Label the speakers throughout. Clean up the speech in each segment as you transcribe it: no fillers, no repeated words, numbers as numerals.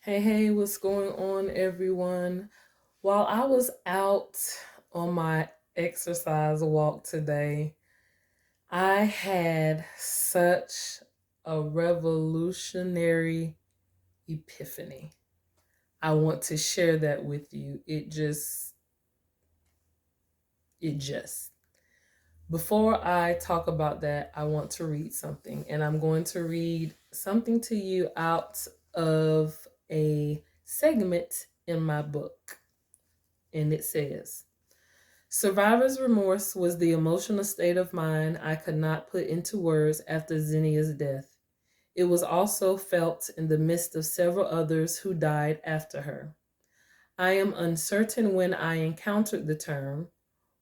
Speaker 1: Hey, what's going on, everyone? While I was out on my exercise walk today, I had such a revolutionary epiphany. I want to share that with you. It just. Before I talk about that, I want to read something, and I'm going to read something to you out of a segment in my book. And it says, Survivor's remorse was the emotional state of mind I could not put into words after Zinnia's death. It was also felt in the midst of several others who died after her. I am uncertain when I encountered the term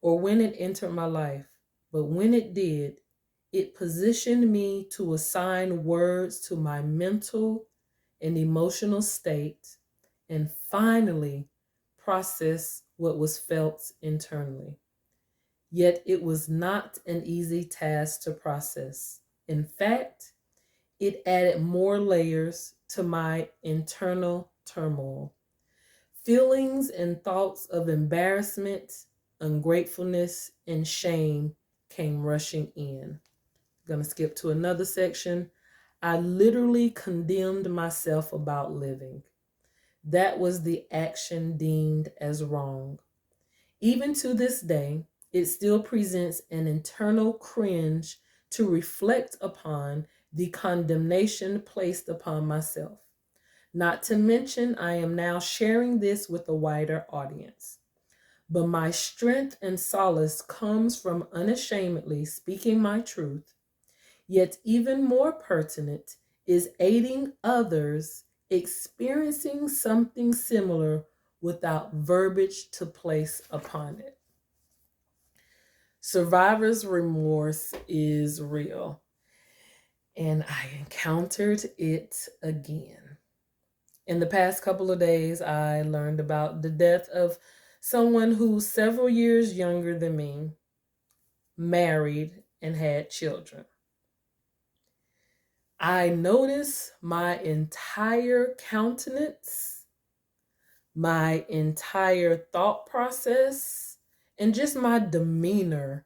Speaker 1: or when it entered my life, but when it did, it positioned me to assign words to my mental and emotional state and finally process what was felt internally. Yet it was not an easy task to process. In fact, it added more layers to my internal turmoil. Feelings and thoughts of embarrassment, ungratefulness, and shame came rushing in. I'm going to skip to another section. I literally condemned myself about living. That was the action deemed as wrong. Even to this day, it still presents an internal cringe to reflect upon the condemnation placed upon myself. Not to mention, I am now sharing this with a wider audience. But my strength and solace comes from unashamedly speaking my truth. Yet, even more pertinent is aiding others experiencing something similar without verbiage to place upon it. Survivor's remorse is real, and I encountered it again. In the past couple of days, I learned about the death of someone who's several years younger than me, married, and had children. I noticed my entire countenance, my entire thought process, and just my demeanor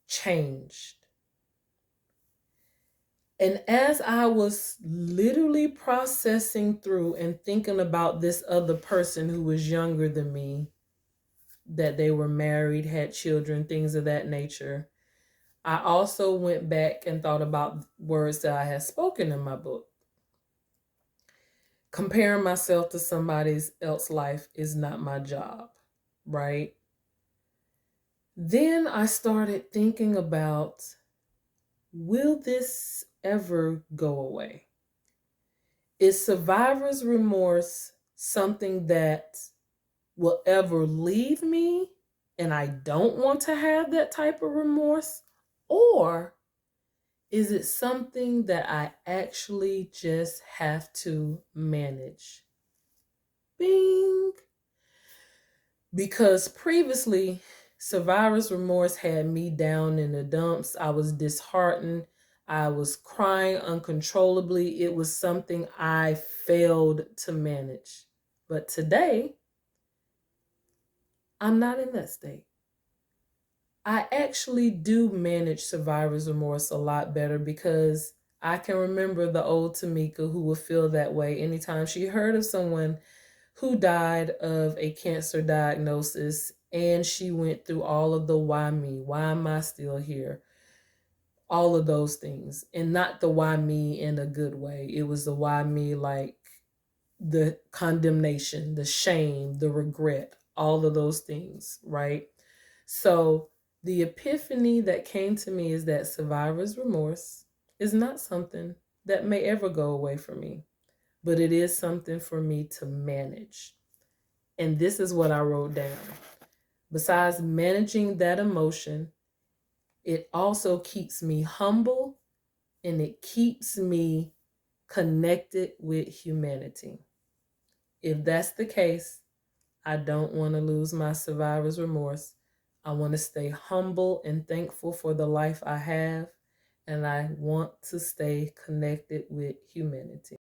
Speaker 1: changed. And as I was literally processing through and thinking about this other person who was younger than me, that they were married, had children, things of that nature, I also went back and thought about words that I had spoken in my book. Comparing myself to somebody else's life is not my job, right? Then I started thinking about, will this ever go away? Is survivor's remorse something that will ever leave me and I don't want to have that type of remorse? Or is it something that I actually just have to manage? Bing! Because previously, survivor's remorse had me down in the dumps. I was disheartened. I was crying uncontrollably. It was something I failed to manage. But today, I'm not in that state. I actually do manage survivor's remorse a lot better because I can remember the old Tamika who would feel that way anytime she heard of someone who died of a cancer diagnosis and she went through all of the why me, why am I still here, all of those things. And not the why me in a good way. It was the why me like the condemnation, the shame, the regret, all of those things, right? So the epiphany that came to me is that survivor's remorse is not something that may ever go away from me, but it is something for me to manage. And this is what I wrote down. Besides managing that emotion, it also keeps me humble and it keeps me connected with humanity. If that's the case, I don't want to lose my survivor's remorse. I want to stay humble and thankful for the life I have, and I want to stay connected with humanity.